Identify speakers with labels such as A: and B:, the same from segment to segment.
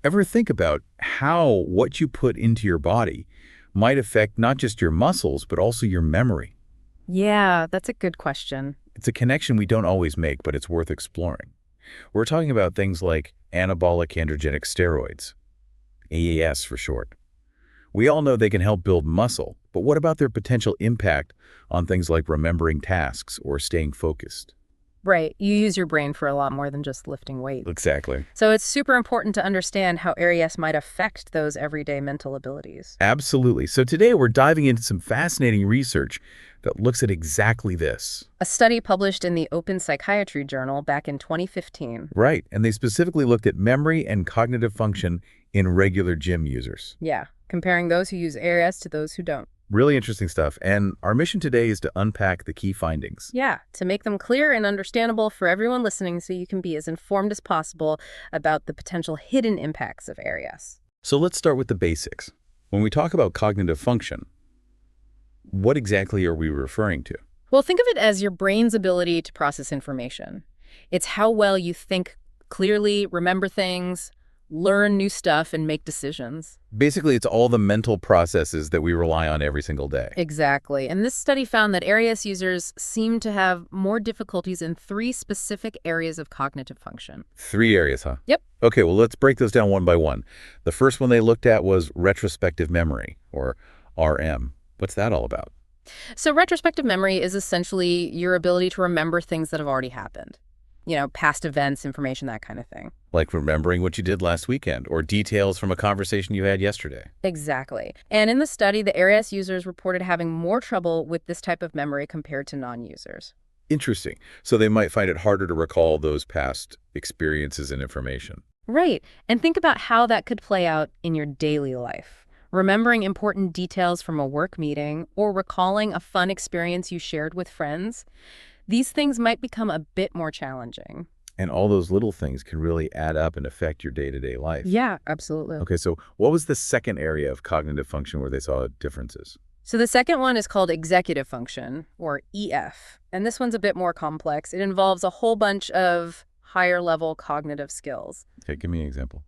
A: Ever think about how what you put into your body might affect not just your muscles, but also your memory?
B: Yeah, that's a good question.
A: It's a connection we don't always make, but it's worth exploring. We're talking about things like anabolic androgenic steroids, AAS for short. We all know they can help build muscle, but what about their potential impact on things like remembering tasks or staying focused?
B: Right, you use your brain for a lot more than just lifting weights.
A: Exactly.
B: So it's super important to understand how ARES might affect those everyday mental abilities.
A: Absolutely. So today we're diving into some fascinating research that looks at exactly this.
B: A study published in the Open Psychiatry Journal back in 2015.
A: Right, and they specifically looked at memory and cognitive function in regular gym users.
B: Yeah, comparing those who use ARES to those who don't.
A: Really interesting stuff, and our mission today is to unpack the key findings.
B: Yeah, to make them clear and understandable for everyone listening so you can be as informed as possible about the potential hidden impacts of ARES.
A: So let's start with the basics. When we talk about cognitive function, what exactly are we referring to?
B: Well, think of it as your brain's ability to process information. It's how well you think clearly, remember things, learn new stuff, and make decisions.
A: Basically, it's all the mental processes that we rely on every single day.
B: Exactly. And this study found that ARES users seem to have more difficulties in 3 specific areas of cognitive function.
A: 3 areas, huh?
B: Yep.
A: Okay, well, let's break those down one by one. The first one they looked at was retrospective memory, or RM. What's that all about?
B: So retrospective memory is essentially your ability to remember things that have already happened. You know, past events, information, that kind of thing.
A: Like remembering what you did last weekend, or details from a conversation you had yesterday.
B: Exactly. And in the study, the ARES users reported having more trouble with this type of memory compared to non-users.
A: Interesting. So they might find it harder to recall those past experiences and information.
B: Right. And think about how that could play out in your daily life. Remembering important details from a work meeting or recalling a fun experience you shared with friends, these things might become a bit more challenging.
A: And all those little things can really add up and affect your day-to-day life.
B: Yeah, absolutely.
A: Okay, so what was the second area of cognitive function where they saw differences?
B: So the second one is called executive function, or EF. And this one's a bit more complex. It involves a whole bunch of higher-level cognitive skills.
A: Okay, give me an example.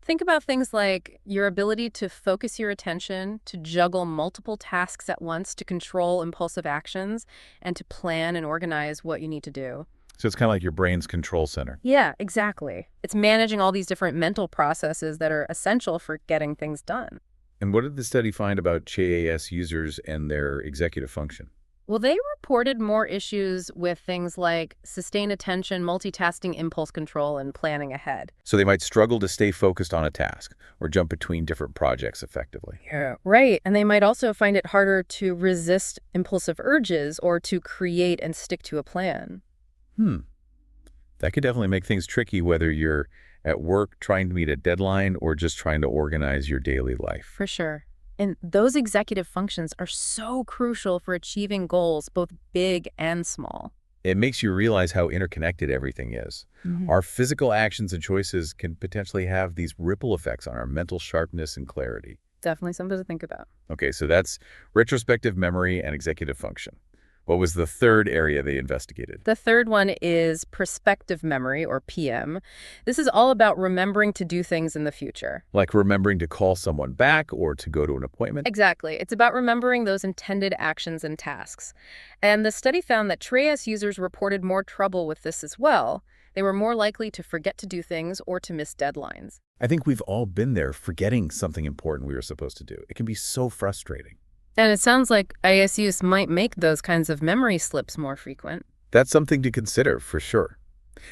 B: Think about things like your ability to focus your attention, to juggle multiple tasks at once, to control impulsive actions, and to plan and organize what you need to do.
A: So it's kind of like your brain's control center.
B: Yeah, exactly. It's managing all these different mental processes that are essential for getting things done.
A: And what did the study find about CHAAS users and their executive function?
B: Well, they reported more issues with things like sustained attention, multitasking, impulse control, and planning ahead.
A: So they might struggle to stay focused on a task or jump between different projects effectively.
B: Yeah, right. And they might also find it harder to resist impulsive urges or to create and stick to a plan.
A: That could definitely make things tricky whether you're at work trying to meet a deadline or just trying to organize your daily life.
B: For sure. And those executive functions are so crucial for achieving goals, both big and small.
A: It makes you realize how interconnected everything is. Our physical actions and choices can potentially have these ripple effects on our mental sharpness and clarity.
B: Definitely something to think about.
A: Okay, so that's retrospective memory and executive function. What was the third area they investigated?
B: The third one is prospective memory, or PM. This is all about remembering to do things in the future.
A: Like remembering to call someone back or to go to an appointment?
B: Exactly. It's about remembering those intended actions and tasks. And the study found that TRAS users reported more trouble with this as well. They were more likely to forget to do things or to miss deadlines.
A: I think we've all been there, forgetting something important we were supposed to do. It can be so frustrating.
B: And it sounds like IS use might make those kinds of memory slips more frequent.
A: That's something to consider for sure,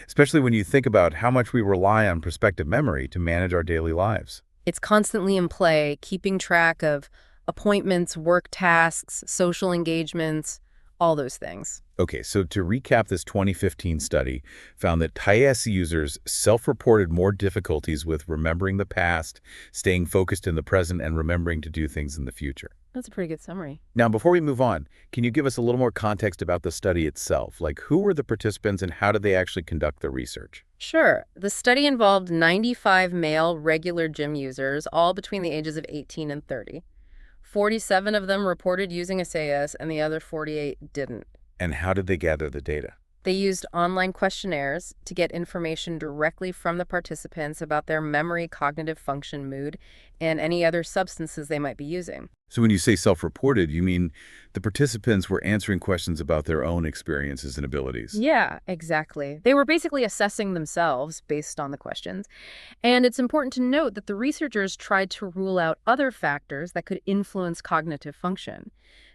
A: especially when you think about how much we rely on prospective memory to manage our daily lives.
B: It's constantly in play, keeping track of appointments, work tasks, social engagements, all those things.
A: Okay, so to recap, this 2015 study found that TIAS users self-reported more difficulties with remembering the past, staying focused in the present, and remembering to do things in the future.
B: That's a pretty good summary.
A: Now, before we move on, can you give us a little more context about the study itself? Like, who were the participants and how did they actually conduct the research?
B: Sure. The study involved 95 male regular gym users, all between the ages of 18 and 30. 47 of them reported using SAS, and the other 48 didn't.
A: And how did they gather the data?
B: They used online questionnaires to get information directly from the participants about their memory, cognitive function, mood, and any other substances they might be using.
A: So when you say self-reported, you mean the participants were answering questions about their own experiences and abilities.
B: Yeah, exactly. They were basically assessing themselves based on the questions. And it's important to note that the researchers tried to rule out other factors that could influence cognitive function.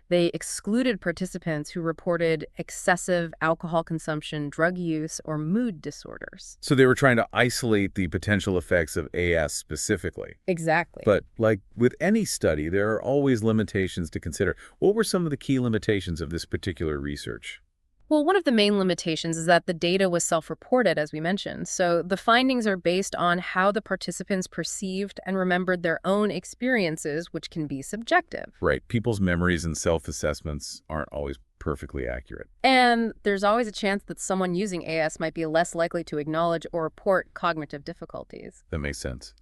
B: They excluded participants who reported excessive alcohol consumption, drug use, or mood disorders.
A: So they were trying to isolate the potential effects of AS specifically.
B: Exactly.
A: But like with any study, there are always limitations to consider. What were some of the key limitations of this particular research?
B: Well, one of the main limitations is that the data was self-reported, as we mentioned. So the findings are based on how the participants perceived and remembered their own experiences, which can be subjective.
A: Right. People's memories and self-assessments aren't always perfectly accurate.
B: And there's always a chance that someone using AS might be less likely to acknowledge or report cognitive difficulties.
A: That makes sense.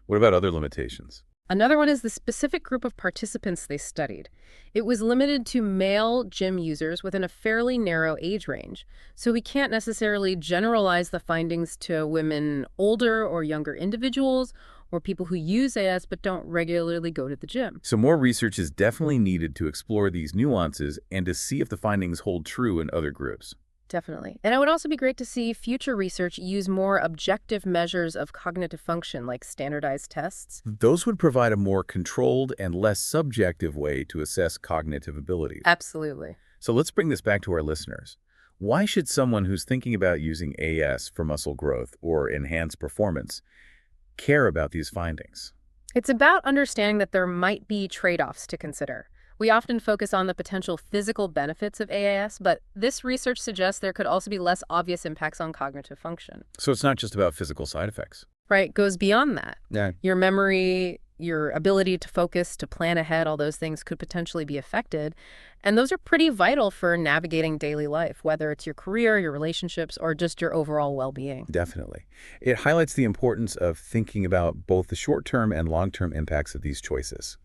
A: What about other limitations?
B: Another one is the specific group of participants they studied. It was limited to male gym users within a fairly narrow age range, so we can't necessarily generalize the findings to women older or younger individuals or people who use AS but don't regularly go to the gym.
A: So more research is definitely needed to explore these nuances and to see if the findings hold true in other groups.
B: Definitely. And it would also be great to see future research use more objective measures of cognitive function, like standardized tests.
A: Those would provide a more controlled and less subjective way to assess cognitive abilities.
B: Absolutely.
A: So let's bring this back to our listeners. Why should someone who's thinking about using AS for muscle growth or enhanced performance care about these findings?
B: It's about understanding that there might be trade-offs to consider. We often focus on the potential physical benefits of AAS, but this research suggests there could also be less obvious impacts on cognitive function.
A: So it's not just about physical side effects.
B: Right, it goes beyond that.
A: Yeah.
B: Your memory, your ability to focus, to plan ahead, all those things could potentially be affected. And those are pretty vital for navigating daily life, whether it's your career, your relationships, or just your overall well-being.
A: Definitely. It highlights the importance of thinking about both the short-term and long-term impacts of these choices.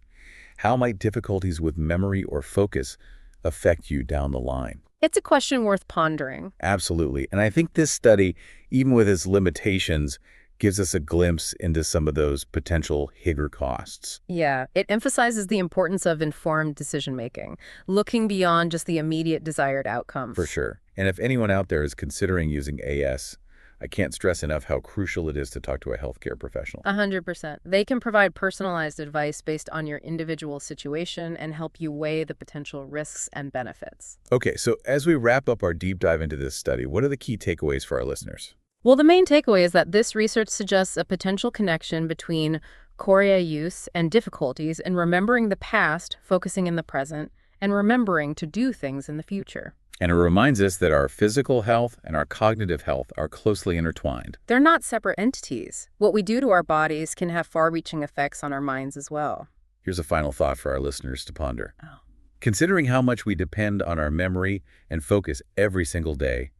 A: How might difficulties with memory or focus affect you down the line?
B: It's a question worth pondering.
A: Absolutely. And I think this study, even with its limitations, gives us a glimpse into some of those potential hidden costs.
B: Yeah, it emphasizes the importance of informed decision-making, looking beyond just the immediate desired outcomes.
A: For sure. And if anyone out there is considering using AS, I can't stress enough how crucial it is to talk to a healthcare professional.
B: 100%. They can provide personalized advice based on your individual situation and help you weigh the potential risks and benefits.
A: Okay, so as we wrap up our deep dive into this study, what are the key takeaways for our listeners?
B: Well, the main takeaway is that this research suggests a potential connection between chorea use and difficulties in remembering the past, focusing in the present, and remembering to do things in the future.
A: And it reminds us that our physical health and our cognitive health are closely intertwined.
B: They're not separate entities. What we do to our bodies can have far-reaching effects on our minds as well.
A: Here's a final thought for our listeners to ponder.
B: Oh.
A: Considering how much we depend on our memory and focus every single day,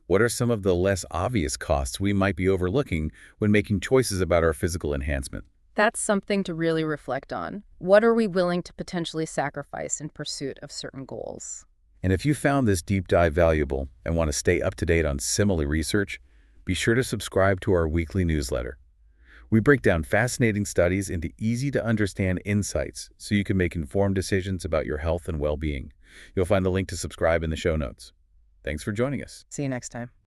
A: what are some of the less obvious costs we might be overlooking when making choices about our physical enhancement?
B: That's something to really reflect on. What are we willing to potentially sacrifice in pursuit of certain goals?
A: And if you found this deep dive valuable and want to stay up to date on similar research, be sure to subscribe to our weekly newsletter. We break down fascinating studies into easy-to-understand insights so you can make informed decisions about your health and well-being. You'll find the link to subscribe in the show notes. Thanks for joining us.
B: See you next time.